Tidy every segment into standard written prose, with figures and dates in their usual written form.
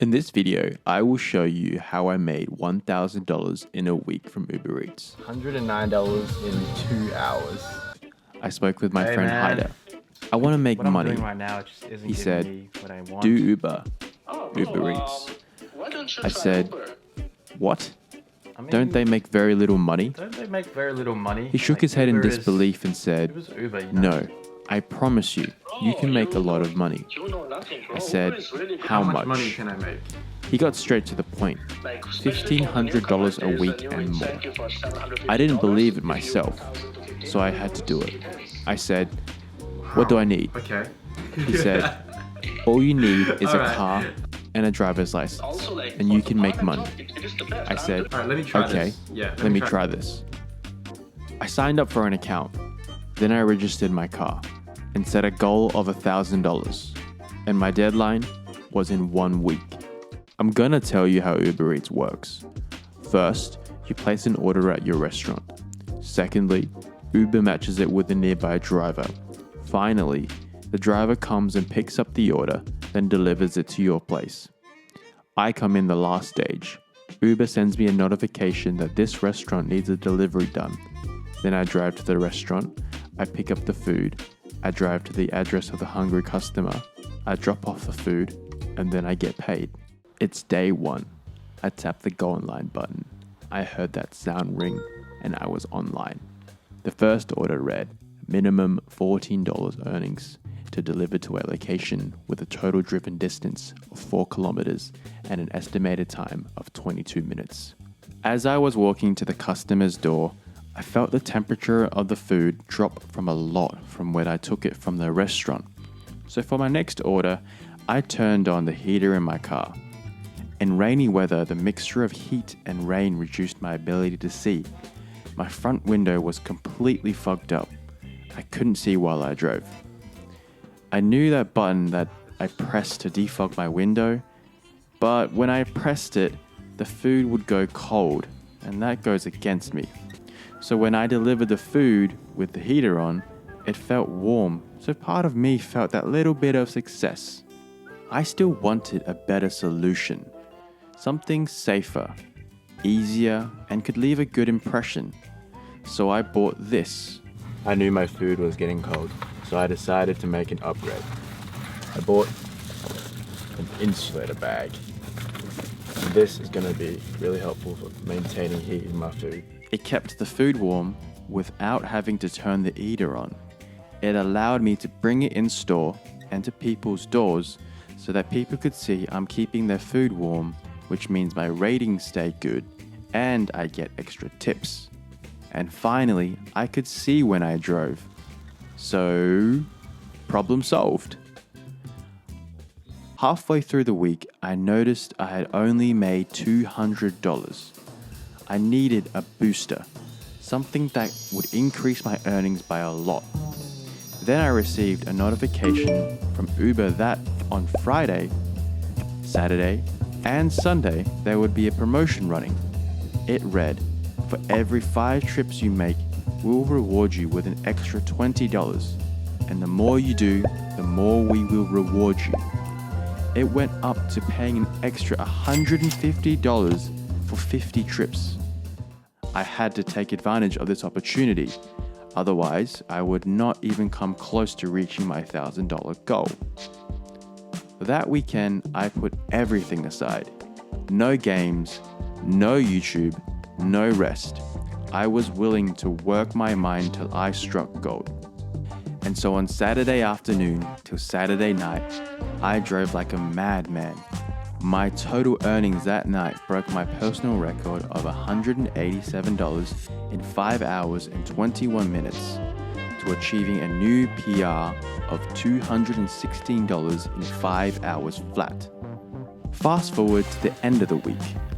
In this video, I will show you how I made $1,000 in a week from UberEats. $109 in 2 hours. I spoke with my friend man. Hyder. I want to make What money. I'm doing right now just isn't He giving said, me what I want. do Uber, UberEats. I said, what? I mean, Don't they make very little money? Don't they make very little money? He shook his head in disbelief and said, Uber, you know? no, I promise you, you can make a lot of money. I said, how much money can I make? He got straight to the point, $1,500 a week and more. I didn't believe it myself, so I had to do it. I said, what do I need? Okay. He said, all you need is a Alright. car and a driver's license, and you can make money. I said, Alright, let me try okay, this. Yeah, let me try this. I signed up for an account, then I registered my car and set a goal of $1,000, and my deadline was in 1 week. I'm gonna tell you how Uber Eats works. First, you place an order at your restaurant. Secondly, Uber matches it with a nearby driver. Finally, the driver comes and picks up the order, then delivers it to your place. I come in the last stage. Uber sends me a notification that this restaurant needs a delivery done. Then I drive to the restaurant, I pick up the food, I drive to the address of the hungry customer, I drop off the food, and then I get paid. It's day one. I tap the go online button. I heard that sound ring, and I was online. The first order read, minimum $14 earnings to deliver to a location with a total driven distance of 4 kilometers and an estimated time of 22 minutes. As I was walking to the customer's door, I felt the temperature of the food drop from a lot from when I took it from the restaurant. So for my next order, I turned on the heater in my car. In rainy weather, the mixture of heat and rain reduced my ability to see. My front window was completely fogged up. I couldn't see while I drove. I knew that button that I pressed to defog my window, but when I pressed it, the food would go cold, and that goes against me. So when I delivered the food with the heater on, it felt warm, so part of me felt that little bit of success. I still wanted a better solution. Something safer, easier, and could leave a good impression. So I bought this. I knew my food was getting cold, so I decided to make an upgrade. I bought an insulator bag. And this is going to be really helpful for maintaining heat in my food. It kept the food warm without having to turn the heater on. It allowed me to bring it in store and to people's doors so that people could see I'm keeping their food warm, which means my ratings stay good and I get extra tips. And finally, I could see when I drove. So, problem solved. Halfway through the week, I noticed I had only made $200. I needed a booster, something that would increase my earnings by a lot. Then I received a notification from Uber that on Friday, Saturday, and Sunday there would be a promotion running. It read, for every 5 trips you make, we'll reward you with an extra $20. And the more you do, the more we will reward you. It went up to paying an extra $150 for 50 trips. I had to take advantage of this opportunity. Otherwise, I would not even come close to reaching my $1,000 goal. That weekend, I put everything aside. No games, no YouTube, no rest. I was willing to work my mind till I struck gold. And so on Saturday afternoon till Saturday night, I drove like a madman. My total earnings that night broke my personal record of $187 in 5 hours and 21 minutes to achieving a new PR of $216 in 5 hours flat. Fast forward to the end of the week,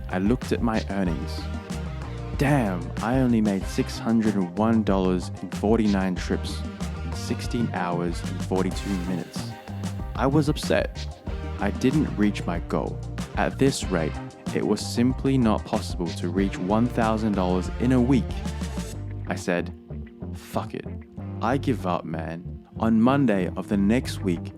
I looked at my earnings. Damn, I only made $601 in 49 trips in 16 hours and 42 minutes. I was upset. I didn't reach my goal. At this rate, it was simply not possible to reach $1,000 in a week. I said, fuck it. I give up, man. On Monday of the next week,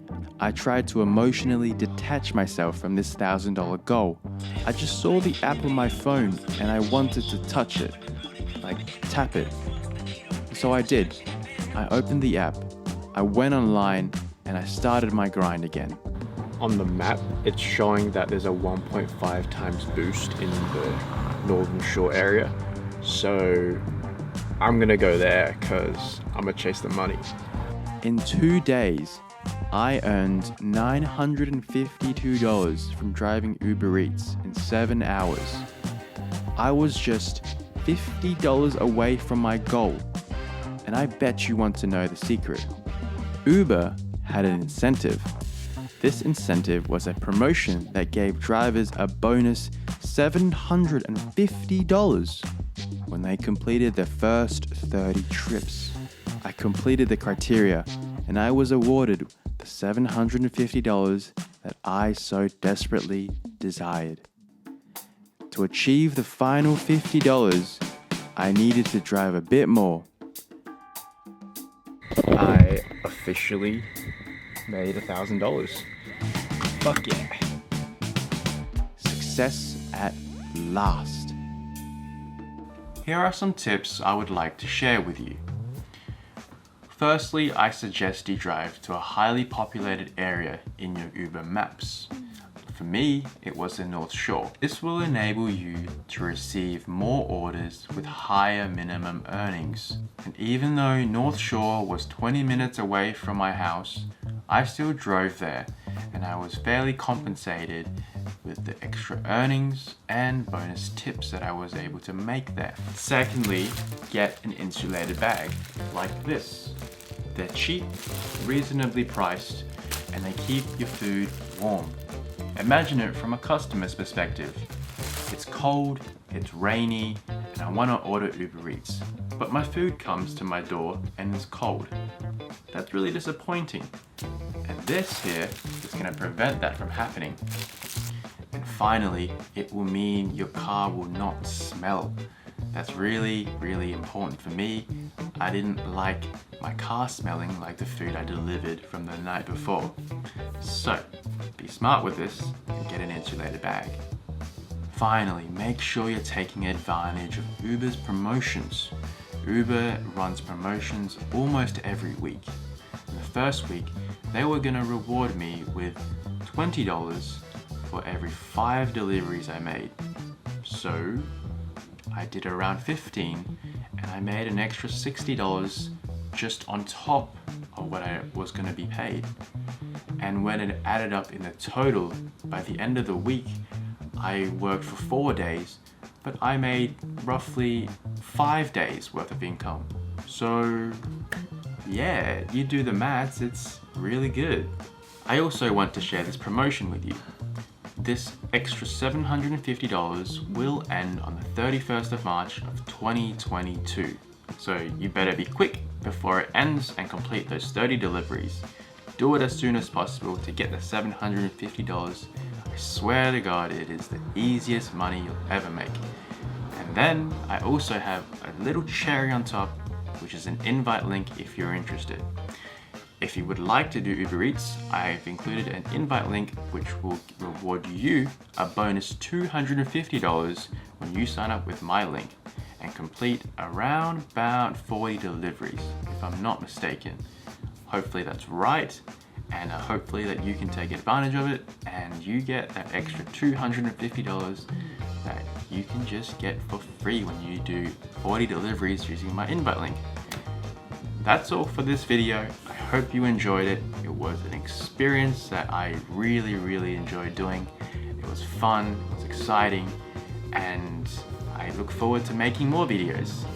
I tried to emotionally detach myself from this $1,000 goal. I just saw the app on my phone and I wanted to touch it, like tap it. So I did. I opened the app, I went online, and I started my grind again. On the map, it's showing that there's a 1.5 times boost in the Northern Shore area. So I'm gonna go there because I'm gonna chase the money. In 2 days, I earned $952 from driving Uber Eats in 7 hours. I was just $50 away from my goal. And I bet you want to know the secret. Uber had an incentive. This incentive was a promotion that gave drivers a bonus $750 when they completed their first 30 trips. I completed the criteria and I was awarded the $750 that I so desperately desired. To achieve the final $50, I needed to drive a bit more. I officially made $1,000. Fuck yeah. Success at last. Here are some tips I would like to share with you. Firstly, I suggest you drive to a highly populated area in your Uber maps. For me, it was the North Shore. This will enable you to receive more orders with higher minimum earnings. And even though North Shore was 20 minutes away from my house, I still drove there and I was fairly compensated with the extra earnings and bonus tips that I was able to make there. Secondly, get an insulated bag like this. They're cheap, reasonably priced, and they keep your food warm. Imagine it from a customer's perspective. It's cold, it's rainy, and I want to order Uber Eats, but my food comes to my door and it's cold. That's really disappointing. And this here is going to prevent that from happening. And finally, it will mean your car will not smell. That's really, really important for me. I didn't like my car smelling like the food I delivered from the night before. So, be smart with this and get an insulated bag. Finally, make sure you're taking advantage of Uber's promotions. Uber runs promotions almost every week. In the first week, they were going to reward me with $20 for every 5 deliveries I made. So, I did around 15 and I made an extra $60 just on top of what I was going to be paid. And when it added up in the total, by the end of the week, I worked for 4 days, but I made roughly 5 days worth of income. So yeah, you do the maths, it's really good. I also want to share this promotion with you. This extra $750 will end on the 31st of March of 2022. So you better be quick before it ends and complete those 30 deliveries. Do it as soon as possible to get the $750. I swear to God, it is the easiest money you'll ever make. And then I also have a little cherry on top, which is an invite link if you're interested. If you would like to do Uber Eats, I've included an invite link which will reward you a bonus $250 when you sign up with my link and complete around about 40 deliveries, if I'm not mistaken. Hopefully that's right, and hopefully that you can take advantage of it and you get that extra $250 that you can just get for free when you do 40 deliveries using my invite link. That's all for this video. I hope you enjoyed it. It was an experience that I really, really enjoyed doing. It was fun, it was exciting, and I look forward to making more videos.